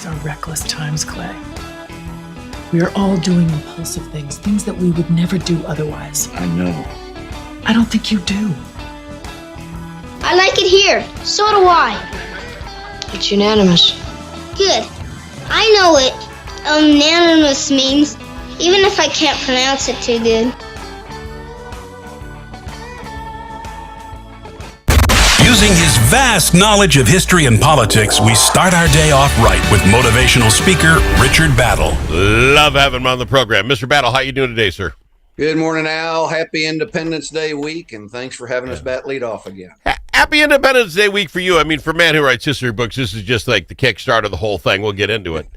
These are reckless times, Clay. We are all doing impulsive things, things that we would never do otherwise. I know. I don't think you do. I like it here. So do I. It's unanimous. Good. I know what unanimous means, even if I can't pronounce it too good. Using his vast knowledge of history and politics, we start our day off right with motivational speaker Richard Battle. Love having him on the program. Mr. Battle, how you doing today, sir? Good morning, Al. Happy Independence Day week, and thanks for having us bat lead off again. Happy Independence Day week for you. I mean, for a man who writes history books, this is just like the kickstart of the whole thing. We'll get into it.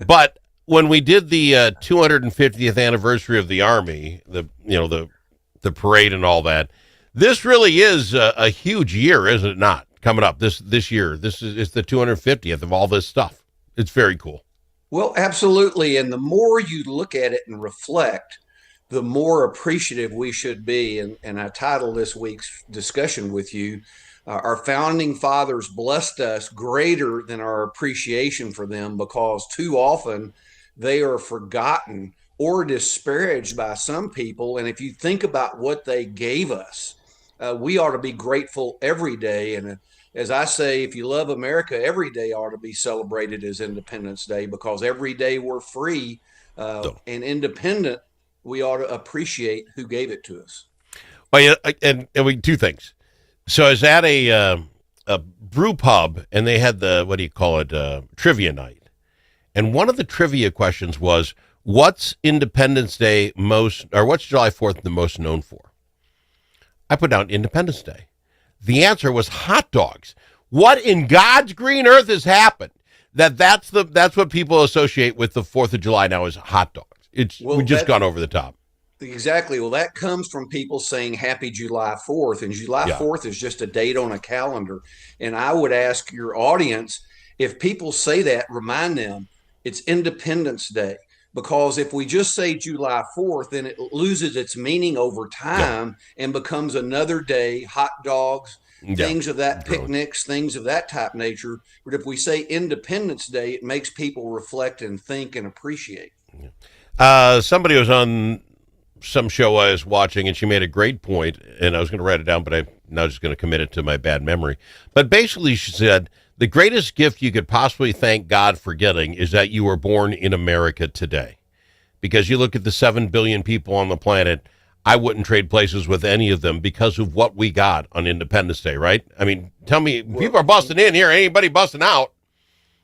But when we did the 250th anniversary of the Army, the parade and all that, this really is a huge year, isn't it not? Coming up this year. This is the 250th of all this stuff. It's very cool. Well, absolutely. And the more you look at it and reflect, the more appreciative we should be. And I title this week's discussion with you, our founding fathers blessed us greater than our appreciation for them, because too often they are forgotten or disparaged by some people. And if you think about what they gave us, we ought to be grateful every day. And as I say, if you love America, every day ought to be celebrated as Independence Day, because every day we're free and independent, we ought to appreciate who gave it to us. Well, yeah, and we two things. So I was at a brew pub, and they had the, trivia night. And one of the trivia questions was, what's Independence Day what's July 4th the most known for? I put down Independence Day. The answer was hot dogs. What in God's green earth has happened? That's what people associate with the 4th of July now is hot dogs. We've just gone over the top. Exactly. Well, that comes from people saying Happy July 4th, and July 4th is just a date on a calendar. And I would ask your audience, if people say that, remind them it's Independence Day. Because if we just say July 4th, then it loses its meaning over time and becomes another day, hot dogs, things of that, picnics, things of that type nature. But if we say Independence Day, it makes people reflect and think and appreciate. Somebody was on some show I was watching, and she made a great point, and I was going to write it down, but I'm now just going to commit it to my bad memory. But basically, she said, the greatest gift you could possibly thank God for getting is that you were born in America today. Because you look at the 7 billion people on the planet, I wouldn't trade places with any of them because of what we got on Independence Day, right? I mean, tell me, people are busting in here, anybody busting out.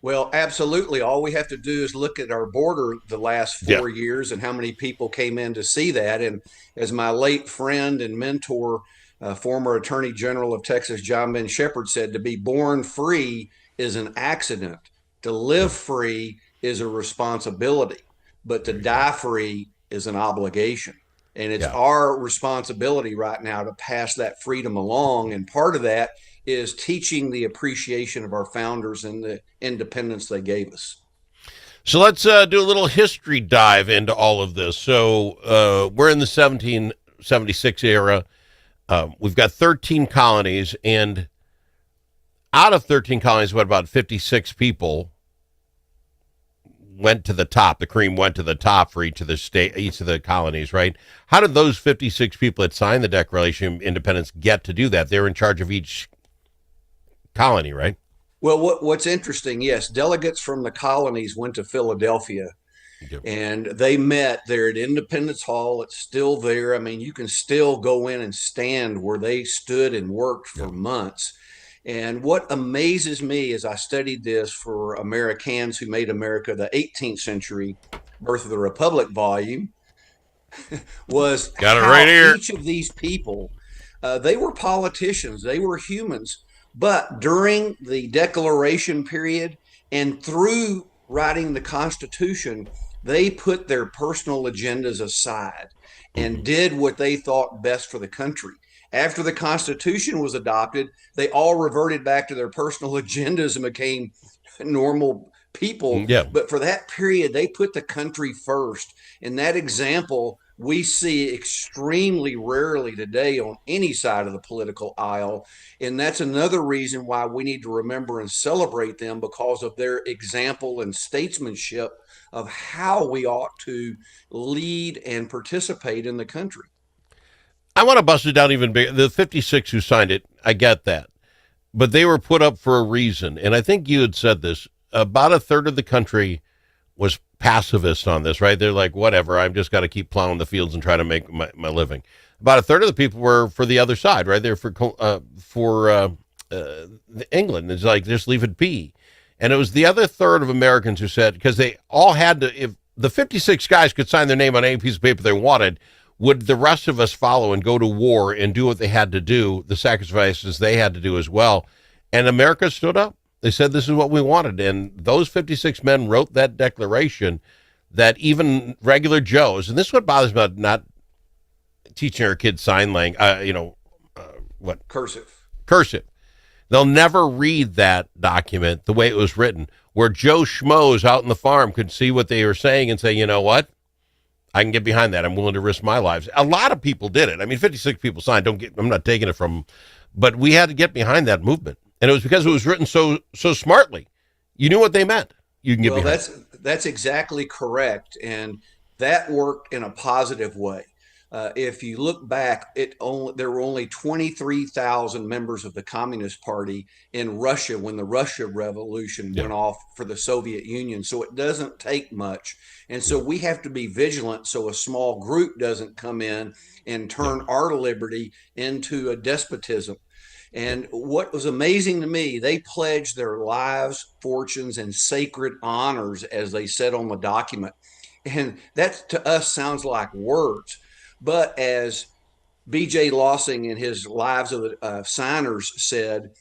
Well, absolutely. All we have to do is look at our border the last 4 years and how many people came in to see that. And as my late friend and mentor, former Attorney General of Texas, John Ben Shepherd, said, to be born free is an accident. To live free is a responsibility, but to die free is an obligation. And it's our responsibility right now to pass that freedom along. And part of that is teaching the appreciation of our founders and the independence they gave us. So let's do a little history dive into all of this. So we're in the 1776 era. We've got 13 colonies, and out of 13 colonies, about 56 people went to the top. The cream went to the top for each of the colonies, right? How did those 56 people that signed the Declaration of Independence get to do that? They're in charge of each colony, right? Well, what's interesting, yes, delegates from the colonies went to Philadelphia. And they met there at Independence Hall. It's still there. I mean, you can still go in and stand where they stood and worked for months. And what amazes me as I studied this for AmeriCANS, who made America the 18th century, Birth of the Republic volume, was got it right here. Each of these people, they were politicians, they were humans, but during the Declaration period and through writing the Constitution, they put their personal agendas aside and did what they thought best for the country. After the Constitution was adopted, they all reverted back to their personal agendas and became normal people. But for that period, they put the country first. And that example we see extremely rarely today on any side of the political aisle. And that's another reason why we need to remember and celebrate them, because of their example and statesmanship of how we ought to lead and participate in the country. I want to bust it down even bigger. The 56 who signed it, I get that. But they were put up for a reason. And I think you had said this. About a third of the country was pacifist on this, right? They're like, whatever, I've just got to keep plowing the fields and try to make my living. About a third of the people were for the other side, right? They're for England. It's like, just leave it be. And it was the other third of Americans who said, because they all had to, if the 56 guys could sign their name on any piece of paper they wanted, would the rest of us follow and go to war and do what they had to do, the sacrifices they had to do as well? And America stood up. They said, this is what we wanted. And those 56 men wrote that declaration that even regular Joes, and this is what bothers me about not teaching our kids sign language, cursive. They'll never read that document the way it was written, where Joe Schmoes out in the farm could see what they were saying and say, you know what? I can get behind that. I'm willing to risk my lives. A lot of people did it. I mean, 56 people signed. I'm not taking it from them, but we had to get behind that movement, and it was because it was written so smartly. You knew what they meant. You can get behind. That's exactly correct, and that worked in a positive way. If you look back, there were only 23,000 members of the Communist Party in Russia when the Russia Revolution went off for the Soviet Union. So it doesn't take much. And so we have to be vigilant so a small group doesn't come in and turn our liberty into a despotism. And what was amazing to me, they pledged their lives, fortunes, and sacred honors, as they said on the document. And that to us sounds like words. But as B.J. Lossing in his Lives of the Signers said,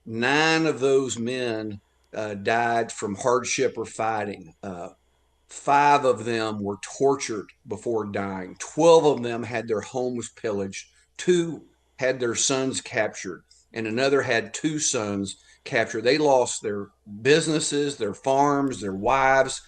9 of those men died from hardship or fighting. 5 of them were tortured before dying. 12 of them had their homes pillaged. 2 had their sons captured, and another had 2 sons captured. They lost their businesses, their farms, their wives.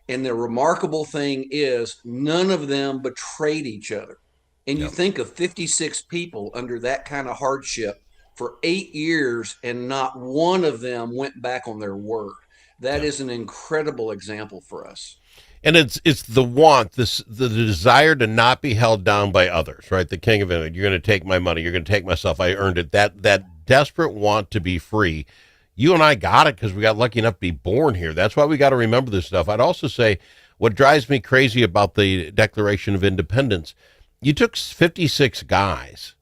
And the remarkable thing is none of them betrayed each other. And you think of 56 people under that kind of hardship for 8 years, and not one of them went back on their word. That is an incredible example for us. And it's the want, the desire to not be held down by others, right? The king of England, you're going to take my money, you're going to take my stuff, I earned it. That desperate want to be free. You and I got it because we got lucky enough to be born here. That's why we got to remember this stuff. I'd also say what drives me crazy about the Declaration of Independence, you took 56 guys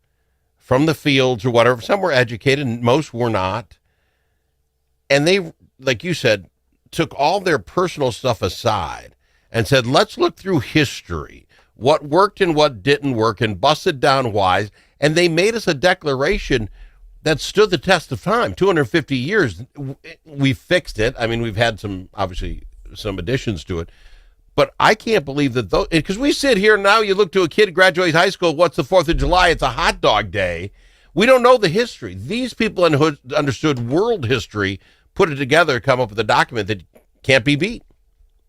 from the fields or whatever. Some were educated, and most were not. And they, like you said, took all their personal stuff aside and said, let's look through history, what worked and what didn't work, and busted down whys. And they made us a declaration that stood the test of time. 250 years, we fixed it. I mean, we've had obviously some additions to it, but I can't believe that those, because we sit here now, you look to a kid who graduates high school, what's the 4th of July? It's a hot dog day. We don't know the history. These people understood world history, put it together, come up with a document that can't be beat.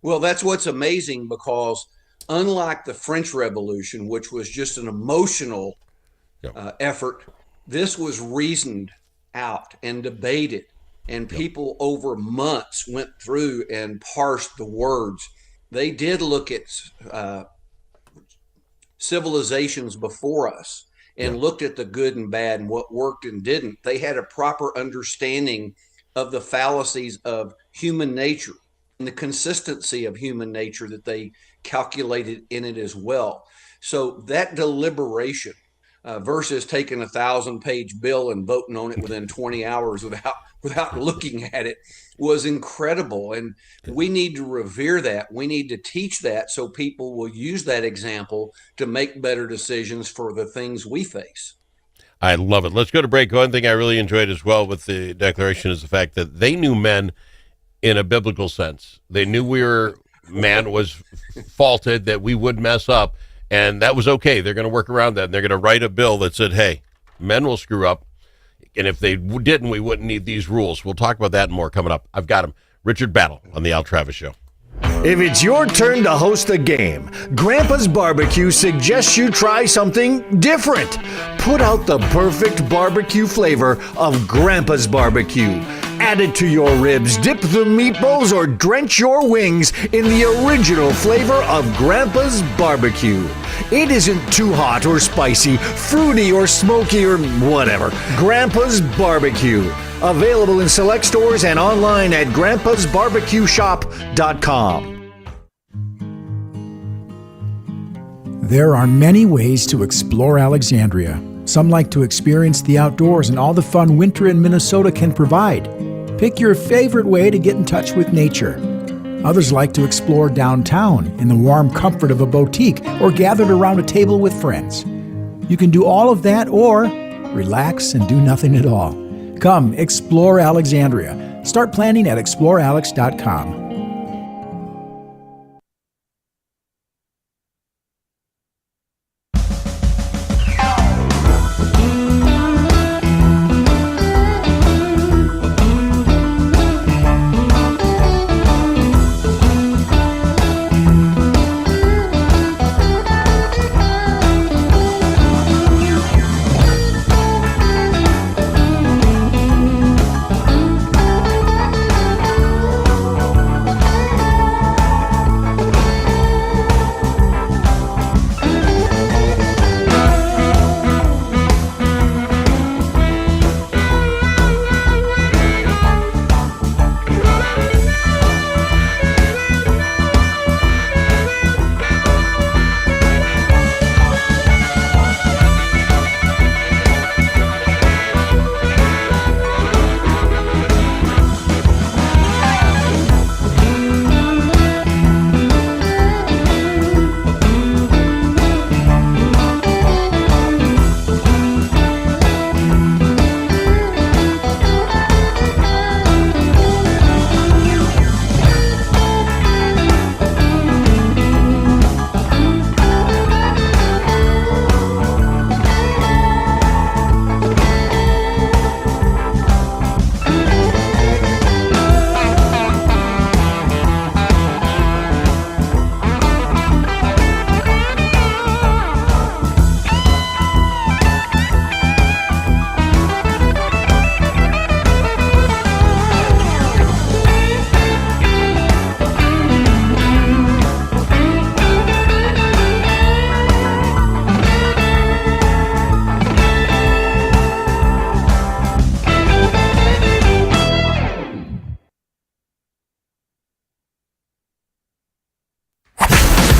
Well, that's what's amazing, because unlike the French Revolution, which was just an emotional effort, this was reasoned out and debated, and people over months went through and parsed the words. They did look at civilizations before us and looked at the good and bad and what worked and didn't. They had a proper understanding of the fallacies of human nature and the consistency of human nature that they calculated in it as well. So that deliberation versus taking a 1,000-page bill and voting on it within 20 hours without looking at it was incredible. And we need to revere that. We need to teach that so people will use that example to make better decisions for the things we face. I love it. Let's go to break. One thing I really enjoyed as well with the Declaration is the fact that they knew men in a biblical sense. They knew man was faulted, that we would mess up, and that was okay. They're going to work around that, and they're going to write a bill that said, hey, men will screw up, and if they didn't, we wouldn't need these rules. We'll talk about that and more coming up. I've got him. Richard Battle on the Al Travis Show. If it's your turn to host a game, Grandpa's Barbecue suggests you try something different. Put out the perfect barbecue flavor of Grandpa's Barbecue. Add it to your ribs, dip the meatballs, or drench your wings in the original flavor of Grandpa's Barbecue. It isn't too hot or spicy, fruity or smoky or whatever. Grandpa's Barbecue. Available in select stores and online at grandpasbarbecueshop.com. There are many ways to explore Alexandria. Some like to experience the outdoors and all the fun winter in Minnesota can provide. Pick your favorite way to get in touch with nature. Others like to explore downtown in the warm comfort of a boutique or gathered around a table with friends. You can do all of that or relax and do nothing at all. Come explore Alexandria. Start planning at explorealex.com.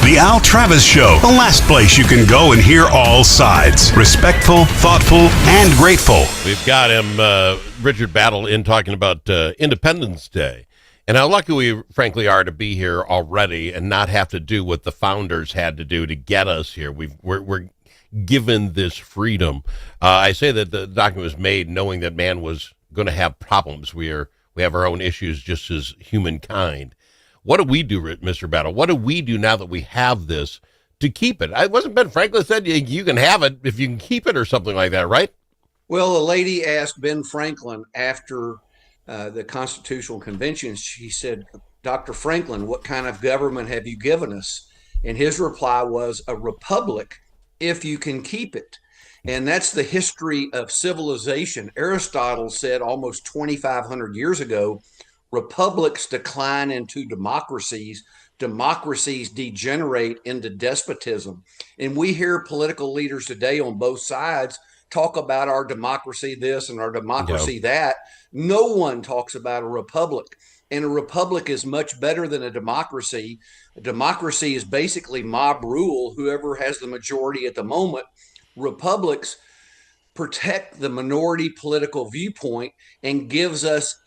The Al Travis Show, the last place you can go and hear all sides. Respectful, thoughtful, and grateful. We've got him, Richard Battle, in talking about Independence Day. And how lucky we, frankly, are to be here already and not have to do what the founders had to do to get us here. We're given this freedom. I say that the document was made knowing that man was going to have problems. We have our own issues just as humankind. What do we do, Mr. Battle? What do we do now that we have this to keep it? I wasn't Ben Franklin said you can have it if you can keep it or something like that, right? Well, a lady asked Ben Franklin after the Constitutional Convention, she said, Dr. Franklin, what kind of government have you given us? And his reply was a republic if you can keep it. And that's the history of civilization. Aristotle said almost 2,500 years ago, republics decline into democracies. Democracies degenerate into despotism. And we hear political leaders today on both sides talk about our democracy this and our democracy that. No one talks about a republic. And a republic is much better than a democracy. A democracy is basically mob rule, whoever has the majority at the moment. Republics protect the minority political viewpoint and gives us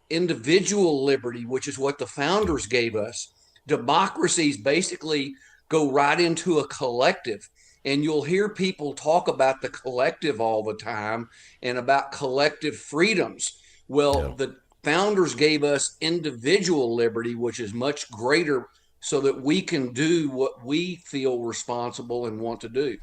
individual liberty, which is what the founders gave us. Democracies basically go right into a collective. And you'll hear people talk about the collective all the time and about collective freedoms. Well, the founders gave us individual liberty, which is much greater, so that we can do what we feel responsible and want to do.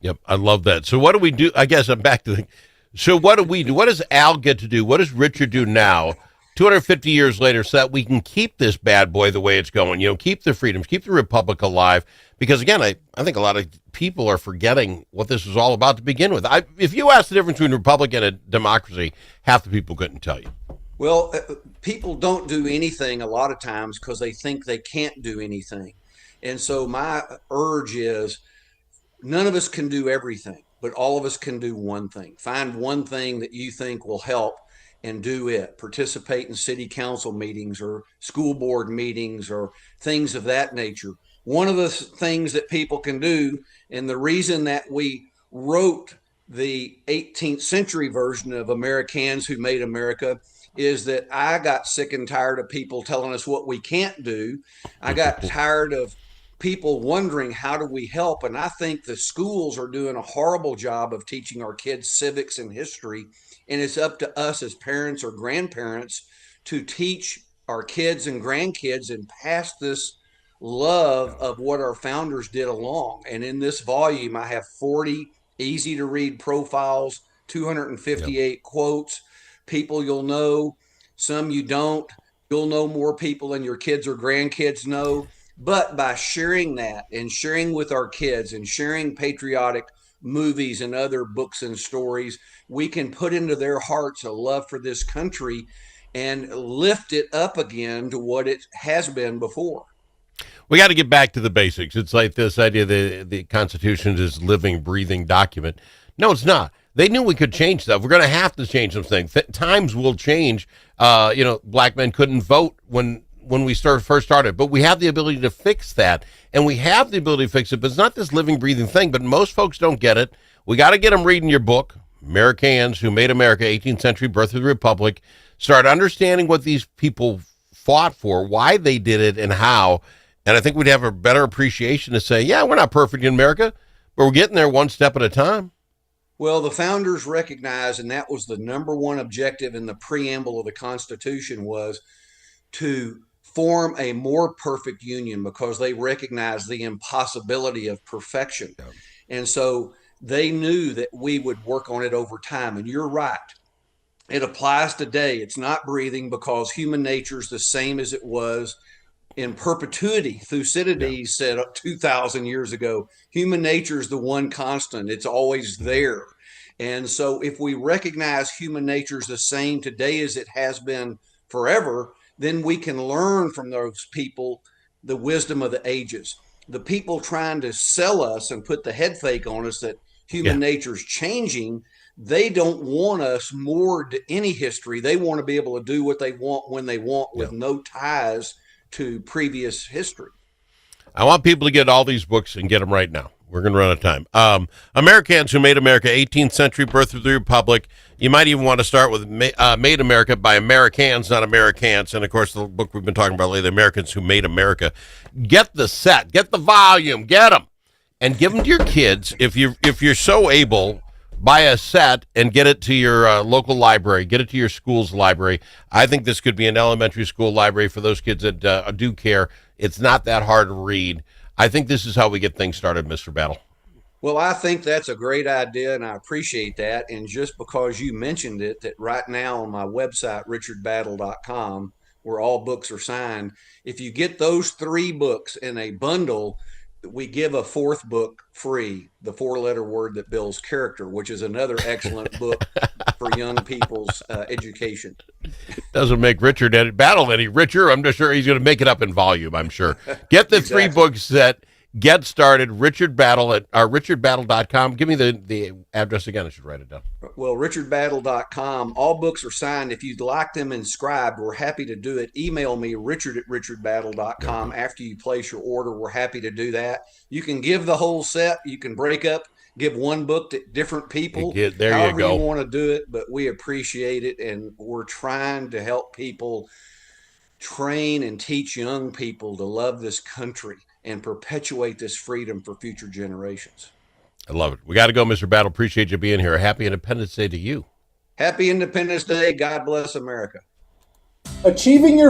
Yep, I love that. So what do we do? I guess I'm back to so what do we do? What does Al get to do? What does Richard do now 250 years later so that we can keep this bad boy the way it's going, keep the freedoms, keep the republic alive. Because, again, I think a lot of people are forgetting what this was all about to begin with. If you ask the difference between a republic and a democracy, half the people couldn't tell you. Well, people don't do anything a lot of times because they think they can't do anything. And so my urge is none of us can do everything, but all of us can do one thing. Find one thing that you think will help and do it. Participate in city council meetings or school board meetings or things of that nature. One of the things that people can do, and the reason that we wrote the 18th century version of AmeriCANS, Who Made America, is that I got sick and tired of people telling us what we can't do. I got tired of people wondering, how do we help? And I think the schools are doing a horrible job of teaching our kids civics and history. And it's up to us as parents or grandparents to teach our kids and grandkids and pass this love of what our founders did along. And in this volume, I have 40 easy to read profiles, 258 quotes, people you'll know, some you don't. You'll know more people than your kids or grandkids know. But by sharing that and sharing with our kids and sharing patriotic movies and other books and stories, we can put into their hearts a love for this country and lift it up again to what it has been before. We got to get back to the basics. It's like this idea that the Constitution is living, breathing document. No, it's not. They knew we could change stuff. We're going to have to change some things. Times will change. Black men couldn't vote when we first started, but we have the ability to fix that, and we have the ability to fix it, but it's not this living, breathing thing, but most folks don't get it. We got to get them reading your book, AmeriCANS, Who Made America, 18th Century, Birth of the Republic. Start understanding what these people fought for, why they did it, and how, and I think we'd have a better appreciation to say, yeah, we're not perfect in America, but we're getting there one step at a time. Well, the founders recognized, and that was the number one objective in the preamble of the Constitution, was to form a more perfect union because they recognized the impossibility of perfection. Yeah. And so they knew that we would work on it over time. And you're right. It applies today. It's not breathing because human nature is the same as it was in perpetuity. Thucydides said 2,000 years ago, human nature is the one constant. It's always there. And so if we recognize human nature is the same today as it has been forever, then we can learn from those people the wisdom of the ages. The people trying to sell us and put the head fake on us that human nature is changing, they don't want us moored to any history. They want to be able to do what they want when they want with no ties to previous history. I want people to get all these books and get them right now. We're going to run out of time. AmeriCANS, Who Made America, 18th Century, Birth of the Republic. You might even want to start with Made America by AmeriCANS, not AmeriCANS. And, of course, the book we've been talking about lately, AmeriCANS Who Made America. Get the set. Get the volume. Get them. And give them to your kids. If you're so able, buy a set and get it to your local library. Get it to your school's library. I think this could be an elementary school library for those kids that do care. It's not that hard to read. I think this is how we get things started, Mr. Battle. Well, I think that's a great idea, and I appreciate that. And just because you mentioned it, that right now on my website, richardbattle.com, where all books are signed, if you get those 3 books in a bundle, we give a 4th book free, The 4-Letter Word That Builds Character, which is another excellent book for young people's education. Doesn't make Richard Battle any richer. I'm just sure he's going to make it up in volume, I'm sure. Get the Exactly. 3 books set. Get started. Richard Battle at richardbattle.com. Give me the address again. I should write it down. Well, richardbattle.com. All books are signed. If you'd like them inscribed, we're happy to do it. Email me, richard@richardbattle.com. After you place your order, we're happy to do that. You can give the whole set. You can break up, give one book to different people. However you want to do it, but we appreciate it, and we're trying to help people train and teach young people to love this country and perpetuate this freedom for future generations. I love it. We got to go, Mr. Battle. Appreciate you being here. Happy Independence Day to you. Happy Independence Day. God bless America. Achieving your